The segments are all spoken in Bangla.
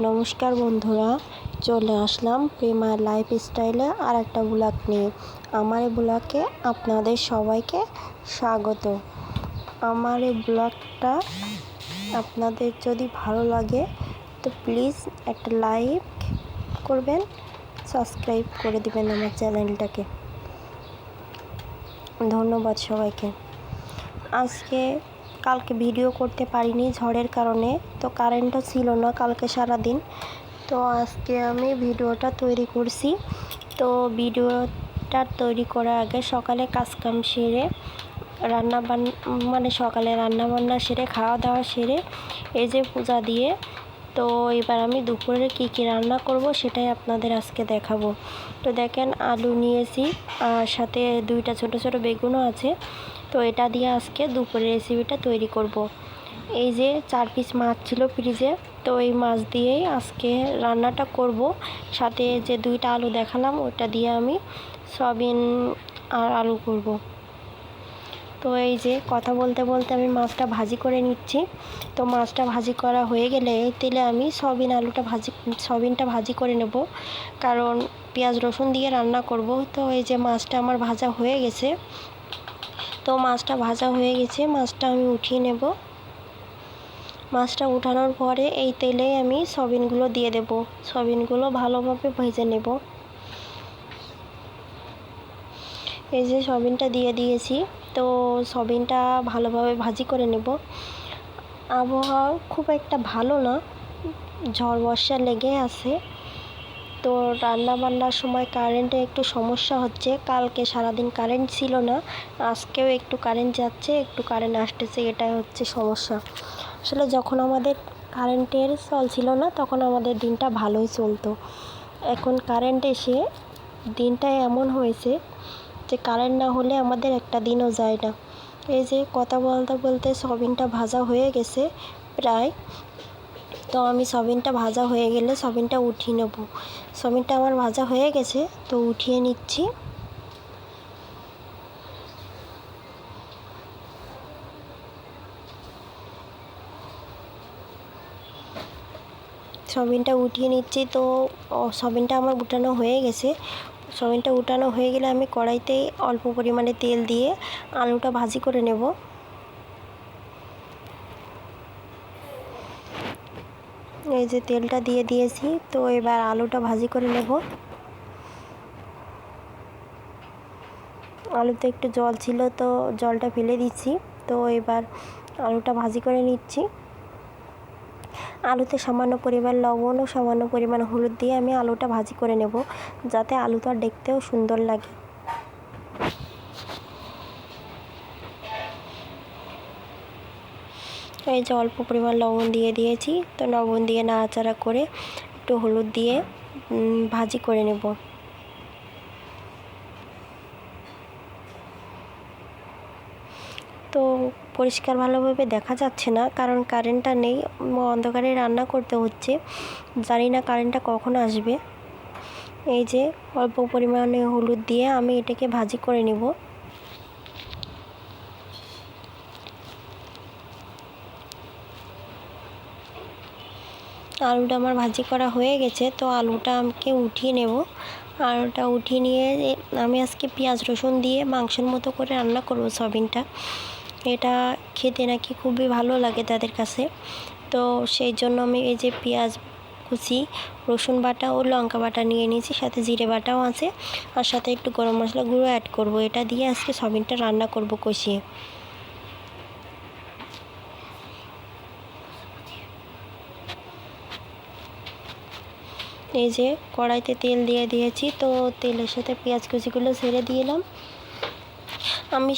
নমস্কার বন্ধুরা, চলে আসলাম প্রেমার লাইফস্টাইলে আর একটা ব্লগ নিয়ে। আমার এই ব্লগে আপনাদের সবাইকে স্বাগত। আমার এই ব্লগটা আপনাদের যদি ভালো লাগে তো প্লিজ একটা লাইক করবেন, সাবস্ক্রাইব করে দিবেন আমার চ্যানেলটাকে। ধন্যবাদ সবাইকে। কালকে ভিডিও করতে পারিনি ঝড়ের কারণে, তো কারেন্টও ছিল না কালকে সারাদিন। তো আজকে আমি ভিডিওটা তৈরি করছি। তো ভিডিওটা তৈরি করার আগে সকালে কাজকাম সেরে সকালে রান্নাবান্না সেরে খাওয়া দাওয়া সেরে এই যে পূজা দিয়ে, তো এবার আমি দুপুরে কি রান্না করব সেটাই আপনাদের আজকে দেখাবো। তো দেখেন, আলু নিয়েছি আর সাথে দুইটা ছোট ছোট বেগুনও আছে। তো এটা দিয়ে আজকে দুপুরের রেসিপিটা তৈরি করব। এই যে 4 পিস মাছ ছিল ফ্রিজে, তো এই মাছ দিয়েই আজকে রান্নাটা করব। সাথে যে 2টা আলু দেখালাম ওটা দিয়ে আমি সয়াবিন আর আলু করব। তো এই যে কথা বলতে বলতে আমি মাছটা ভাজি করে নিচ্ছি। তো মাছটা ভাজি করা হয়ে গেলে এই তেলে আমি সয়াবিনটা ভাজি করে নেব, কারণ পেঁয়াজ রসুন দিয়ে রান্না করব। তো এই যে মাছটা আমার ভাজা হয়ে গেছে। তো মাছটা ভাজা হয়ে গেছে, মাছটা আমি উঠিয়ে নেব। মাছটা উঠানোর পরে এই তেলেই আমি সয়াবিনগুলো দিয়ে দেব। সয়াবিনগুলো ভালোভাবে ভেজে নেব। এই যে সয়াবিনটা দিয়ে দিয়েছি। তো সয়াবিনটা ভালোভাবে ভাজি করে নেব। আবহাওয়া খুব একটা ভালো না, ঝড় বর্ষা লেগে আছে। তো রান্না বান্নার সময় কারেন্টে একটু সমস্যা হচ্ছে। কালকে সারাদিন কারেন্ট ছিল না, আজকেও একটু কারেন্ট যাচ্ছে একটু কারেন্ট আসতেছে, এটাই হচ্ছে সমস্যা। আসলে যখন আমাদের কারেন্টের ছিল না তখন আমাদের দিনটা ভালোই চলতো। এখন কারেন্ট এসে দিনটা এমন হয়েছে যে কারেন্ট না হলে আমাদের একটা দিনও যায় না। এই যে কথা বলতে বলতে সয়াবিনটা ভাজা হয়ে গেছে প্রায়। তো আমি সয়াবিনটা ভাজা হয়ে গেলে সয়াবিনটা উঠিয়ে নেব। সয়াবিনটা আমার ভাজা হয়ে গেছে, তো উঠিয়ে নিচ্ছি। সয়াবিনটা উঠিয়ে নিচ্ছি। তো সয়াবিনটা আমার উঠানো হয়ে গেছে। সয়াবিনটা উঠানো হয়ে গেলে আমি কড়াইতে অল্প পরিমাণে তেল দিয়ে আলুটা ভাজি করে নেব। এই যে তেলটা দিয়ে দিয়েছি, তো এবার আলুটা ভাজি করে নেব। আলুতে একটু জল ছিল, তো জলটা ফেলে দিচ্ছি। তো এবার আলুটা ভাজি করে নিচ্ছি। আলুতে সামান্য পরিমাণ লবণ ও সামান্য পরিমাণ হলুদ দিয়ে আমি আলুটা ভাজি করে নেব, যাতে আলুটা দেখতেও সুন্দর লাগে। এই যে অল্প পরিমাণ লবণ দিয়ে দিয়েছি। তো লবণ দিয়ে নাড়াচাড়া করে একটু হলুদ দিয়ে ভাজি করে নেব। তো পরিষ্কার ভালোভাবে দেখা যাচ্ছে না, কারণ কারেন্টটা নেই, অন্ধকারে রান্না করতে হচ্ছে। জানি না কারেন্টটা কখন আসবে। এই যে অল্প পরিমাণে হলুদ দিয়ে আমি এটাকে ভাজি করে নেব। আলুটা আমার ভাজি করা হয়ে গেছে, তো আলুটা আমাকে উঠিয়ে নেব। আলুটা উঠিয়ে নিয়ে আমি আজকে পেঁয়াজ রসুন দিয়ে মাংসের মতো করে রান্না করব সয়াবিনটা। এটা খেতে নাকি খুবই ভালো লাগে তাদের কাছে। তো সেই জন্য আমি এই যে পেঁয়াজ কুচি, রসুন বাটা ও লঙ্কা বাটা নিয়ে নিয়েছি, সাথে জিরে বাটাও আছে, আর সাথে একটু গরম মশলা গুঁড়ো অ্যাড করব। এটা দিয়ে আজকে সয়াবিনটা রান্না করব কষিয়ে। এই যে কড়াইতে তেল দিয়ে দিয়েছি, তো তেলের সাথে পেঁয়াজ কুচিগুলো ছেড়ে দিলাম। আমি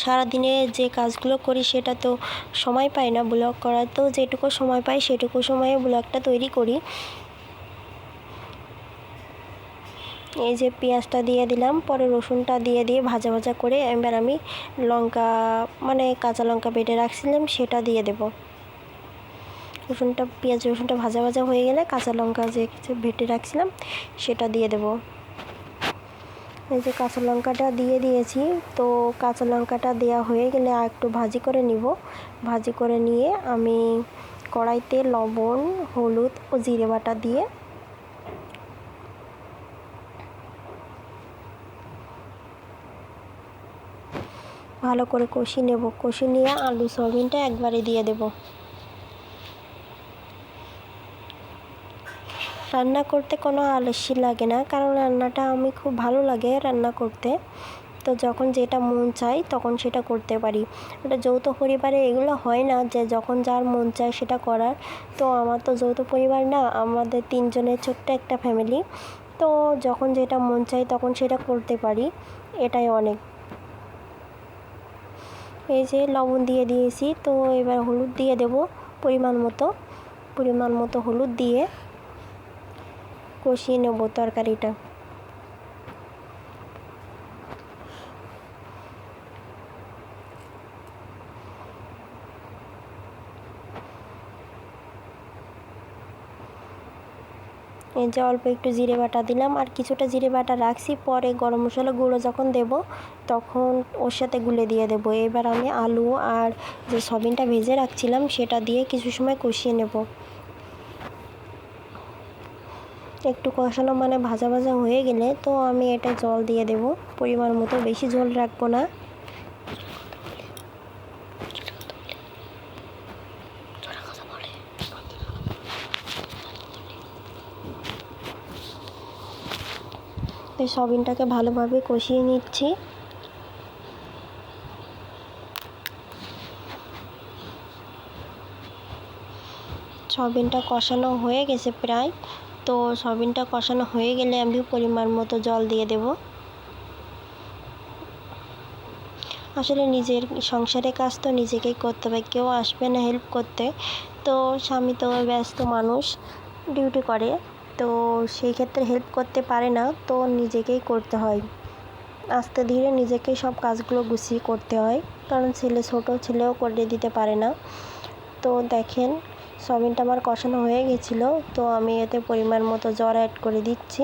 সারাদিনে যে কাজগুলো করি সেটা তো সময় পাই না ব্লগ করার, তো যেটুকু সময় পাই সেটুকু সময়ে ব্লগটা তৈরি করি। এই যে পেঁয়াজটা দিয়ে দিলাম, পরে রসুনটা দিয়ে ভাজা ভাজা করে এবার আমি কাঁচা লঙ্কা বেটে রাখছিলাম সেটা দিয়ে দেব। পেঁয়াজ রসুনটা ভাজা ভাজা হয়ে গেলে কাঁচা লঙ্কা যে বেটে রাখছিলাম সেটা দিয়ে দেব। এই যে কাঁচা লঙ্কাটা দিয়ে দিয়েছি। তো কাঁচা লঙ্কাটা দেওয়া হয়ে গেলে আর একটু ভাজি করে নিব। ভাজি করে নিয়ে আমি কড়াইতে লবণ, হলুদ ও জিরে বাটা দিয়ে ভালো করে কষিয়ে নেব। কষিয়ে নিয়ে আলু সয়াবিনটা একবারে দিয়ে দেব। রান্না করতে কোনো আলস্য লাগে না, কারণ রান্নাটা আমি খুব ভালো লাগে রান্না করতে। তো যখন যেটা মন চায় তখন সেটা করতে পারি। এটা যৌথ পরিবারে এগুলো হয় না যে যখন যার মন চায় সেটা করার। তো আমার তো যৌথ পরিবার না, আমাদের 3 জনের ছোট্ট একটা ফ্যামিলি। তো যখন যেটা মন চায় তখন সেটা করতে পারি, এটাই অনেক। এই যে লবণ দিয়ে দিয়েছি, তো এবার হলুদ দিয়ে দেব পরিমাণ মতো হলুদ দিয়ে কষিয়ে নেব তরকারিটা। এই যে অল্প একটু জিরে বাটা দিলাম, আর কিছুটা জিরে বাটা রাখছি, পরে গরম মশলা গুঁড়ো যখন দেব তখন ওর সাথে গুলে দিয়ে দেব। এবার আমি আলু আর যে সয়াবিনটা ভেজে রাখছিলাম সেটা দিয়ে কিছু সময় কষিয়ে নেব। একটু কষানো মানে ভাজা ভাজা হয়ে গেলে তো আমি এটা জল দিয়ে দেব পরিমাণ মতো, বেশি ঝোল রাখবো না। তো সয়াবিনটাকে ভালোভাবে কষিয়ে নিচ্ছি। সয়াবিনটা কষানো হয়ে গেছে প্রায়। তো সয়াবিনটা কষানো হয়ে গেলে আমি পরিমাণ মতো জল দিয়ে দেব। আসলে নিজের সংসারের কাজ তো নিজেকেই করতে হবে, কেউ আসবে না হেল্প করতে। তো স্বামী তো ব্যস্ত মানুষ, ডিউটি করে, তো সেই ক্ষেত্রে হেল্প করতে পারে না, তো নিজেকেই করতে হয়। আস্তে ধীরে নিজেকেই সব কাজগুলো গুছিয়ে করতে হয়, কারণ ছোটো ছেলেও করে দিতে পারে না। তো দেখেন সয়াবিনটা আমার কষানো হয়ে গেছিলো, তো আমি এতে পরিমাণ মতো জল অ্যাড করে দিচ্ছি।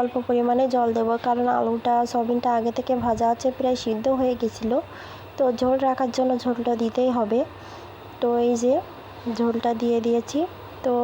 অল্প পরিমাণে জল দেবো, কারণ আলুটা সয়াবিনটা আগে থেকে ভাজা আছে, প্রায় সিদ্ধ হয়ে গেছিলো। তো ঝোল রাখার জন্য ঝোলটা দিতেই হবে। তো এই যে ঝোলটা দিয়ে দিয়েছি। তো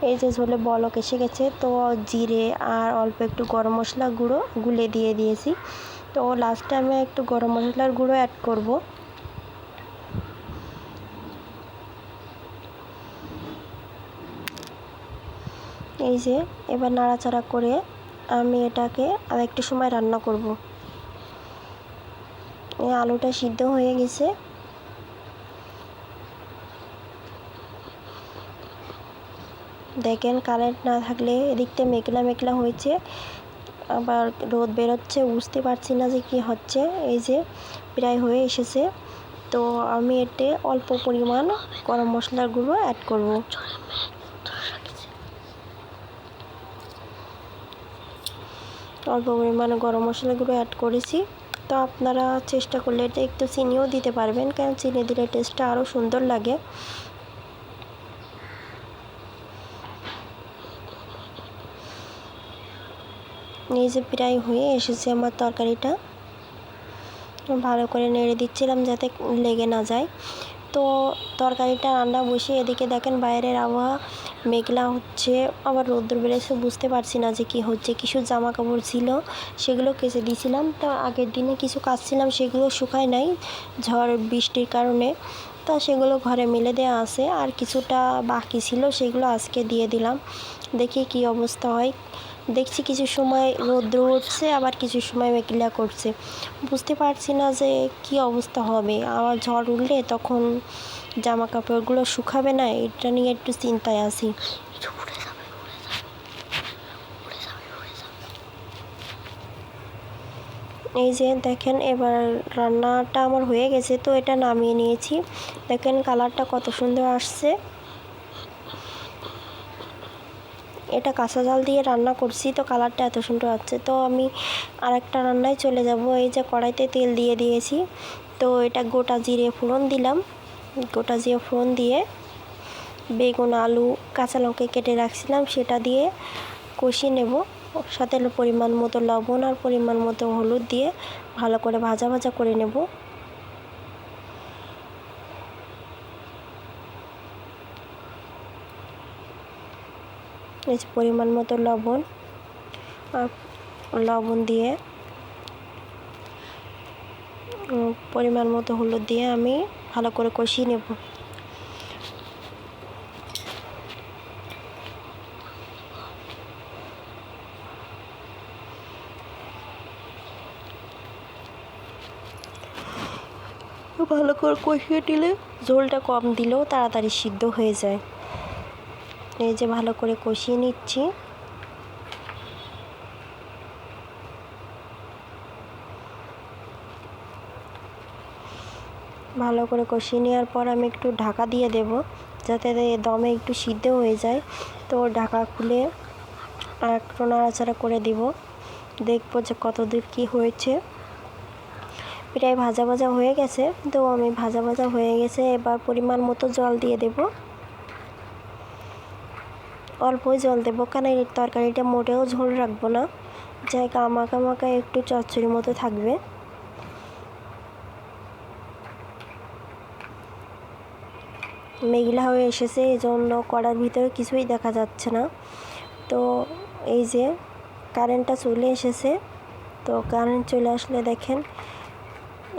এই যে ঝোলে বলক এসে গেছে, তো জিরে আর অল্প একটু গরম মশলা গুঁড়ো গুলে দিয়ে দিয়েছি। তো লাস্টে আমি একটু গরম মশলার গুঁড়ো অ্যাড করব। এই যে এবার নাড়াচাড়া করে আমি এটাকে আর একটু সময় রান্না করব। এই আলুটা সিদ্ধ হয়ে গেছে। দেখেন কারেন্ট না থাকলে এদিকটা মেঘলা মেঘলা হয়েছে, আবার রোদ বেরোচ্ছে, বুঝতে পারছি না যে কি হচ্ছে। এই যে প্রায় হয়ে এসেছে। তো আমি এতে অল্প পরিমাণ গরম মশলার গুঁড়ো অ্যাড করব। অল্প পরিমাণে গরম মশলা গুঁড়ো অ্যাড করেছি। তো আপনারা চেষ্টা করলে এটা একটু চিনিও দিতে পারবেন, কারণ চিনি দিলে টেস্টটা আরও সুন্দর লাগে। এই যে প্রায় হয়ে এসেছে আমার তরকারিটা, ভালো করে নেড়ে দিচ্ছিলাম যাতে লেগে না যায়। তো তরকারিটা রান্না বসে এদিকে দেখেন বাইরের আবহাওয়া মেঘলা হচ্ছে, আবার রোদ্দুর বেড়েছে, বুঝতে পারছি না যে কি হচ্ছে। কিছু জামা কাপড় ছিল সেগুলো কেচে দিয়েছিলাম, তো আগের দিনে কিছু কাচছিলাম সেগুলো শুকায় নাই ঝড় বৃষ্টির কারণে, তো সেগুলো ঘরে মেলে দেওয়া আছে। আর কিছুটা বাকি ছিল সেগুলো আজকে দিয়ে দিলাম, দেখি কি অবস্থা হয়। দেখছি কিছু সময় রৌদ্র উঠছে, আবার কিছু সময় মেঘলা করছে, বুঝতে পারছি না যে কি অবস্থা হবে। আবার ঝড় উঠলে তখন জামা কাপড়গুলো শুকাবে না, এটা নিয়ে একটু চিন্তায় আছি। এই যে দেখেন এবার রান্নাটা আমার হয়ে গেছে, তো এটা নামিয়ে নিয়েছি। দেখেন কালারটা কত সুন্দর আসছে। এটা কাঁচা জাল দিয়ে রান্না করছি, তো কালারটা এত সুন্দর আসছে। তো আমি আরেকটা রান্নায় চলে যাব। এই যে কড়াইতে তেল দিয়ে দিয়েছি, তো এটা গোটা জিরে ফোড়ন দিলাম। গোটা জিরে ফোড়ন দিয়ে বেগুন, আলু, কাঁচা লঙ্কা কেটে রাখছিলাম সেটা দিয়ে কষিয়ে নেব। সাথে পরিমাণ মতো লবণ আর পরিমাণ মতো হলুদ দিয়ে ভালো করে ভাজা ভাজা করে নেব। এই যে পরিমাণ মতো লবণ, আর লবণ দিয়ে পরিমাণ মতো হলুদ দিয়ে আমি ভালো করে কষিয়ে নেব। ভালো করে কষিয়ে নিলে ঝোলটা কম দিলেও তাড়াতাড়ি সিদ্ধ হয়ে যায়। এই যে ভালো করে কষিয়ে নিচ্ছি। ভালো করে কষিয়ে নেওয়ার পর আমি একটু ঢাকা দিয়ে দেব, যাতে দমে একটু সিদ্ধ হয়ে যায়। তো ঢাকা খুলে আর একটু নাড়াচাড়া করে দিব, দেখবো যে কতদূর কী হয়েছে। প্রায় ভাজা ভাজা হয়ে গেছে, তো আমি ভাজা ভাজা হয়ে গেছে, এবার পরিমাণ মতো জল দিয়ে দেব। অল্পই জল দেবো, কারণ এই তরকারিটা মোটেও ঝোল রাখবো না, জায়গা মাখা মাখা একটু চচ্চড়ির মতো থাকবে। মেঘলা হয়ে এসেছে, এই জন্য কড়ার ভিতরে কিছুই দেখা যাচ্ছে না। তো এই যে কারেন্টটা চলে এসেছে, তো কারেন্ট চলে আসলে দেখেন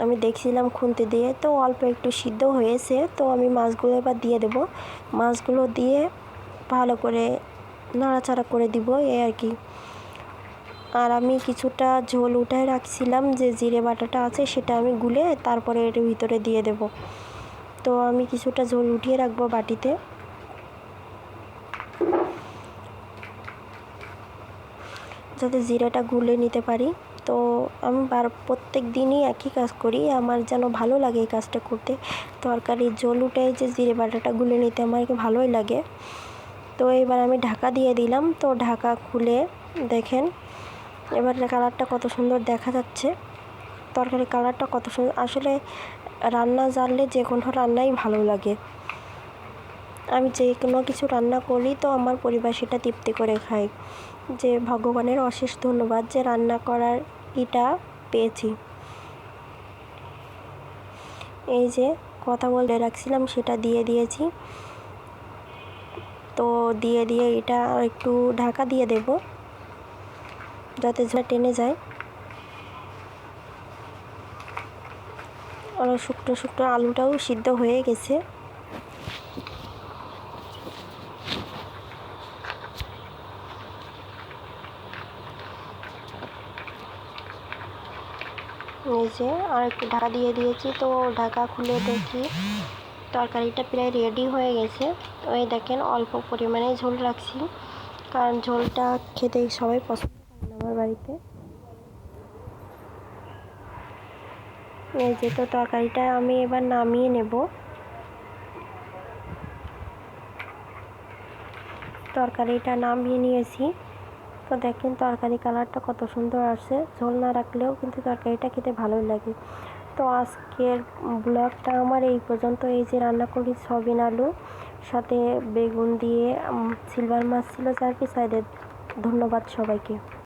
আমি দেখছিলাম খুন্তি দিয়ে, তো অল্প একটু সিদ্ধ হয়েছে। তো আমি মাছগুলো এবার দিয়ে দেব, মাছগুলো দিয়ে ভালো করে নাড়াচাড়া করে দিব, এই আর কি। আর আমি কিছুটা ঝোল উঠায় রাখছিলাম, যে জিরে বাটাটা আছে সেটা আমি গুলে তারপরে এর ভিতরে দিয়ে দেব। তো আমি কিছুটা ঝোল উঠিয়ে রাখবো বাটিতে, যাতে জিরাটা গুলে নিতে পারি। তো আমি প্রত্যেক দিনই একই কাজ করি, আমার যেন ভালো লাগে এই কাজটা করতে। তরকারির ঝোল উঠে যে জিরে বাটাটা গুলে নিতে আমার ভালোই লাগে। তো এবার আমি ঢাকা দিয়ে দিলাম। তো ঢাকা খুলে দেখেন এবার কালারটা কত সুন্দর দেখা যাচ্ছে, তরকারির কালারটা কত সুন্দর। আসলে রান্না জানলে যে কোনো রান্নাই ভালো লাগে। আমি যে কোনো কিছু রান্না করি তো আমার পরিবার সেটা তৃপ্তি করে খায়, যে ভগবানের অশেষ ধন্যবাদ যে রান্না করার এটা পেয়েছি। এই যে কথা বলে রাখছিলাম সেটা দিয়ে দিয়েছি। তো দিয়ে এটা একটু ঢাকা দিয়ে দেব, যাতে ঝোলটা টেনে যায়। আর শুকনো শুকনো আলুটাও সিদ্ধ হয়ে গেছে। এই যে আর একটু ঢাকা দিয়ে দিয়েছি। তো ঢাকা খুলে দেখি তরকারিটা প্রায় রেডি হয়ে গেছে। তো এই দেখেন অল্প পরিমাণে ঝোল রাখছি, কারণ ঝোলটা খেতে সবাই পছন্দ করেন আমার বাড়িতে। এই যে তো তরকারিটা আমি এবার নামিয়ে নেব। তরকারিটা নামিয়ে নিয়েছি। তো দেখেন তরকারি কালারটা কত সুন্দর আসছে, ঝোল না রাখলেও কিন্তু তরকারিটা খেতে ভালোই লাগে। তো আজকের ব্লগটা আমার এই পর্যন্ত। এই যে রান্না করি সয়াবিন আলু, সাথে বেগুন দিয়ে সিলভার মাছ ছিল 4 পিস। ধন্যবাদ সবাইকে।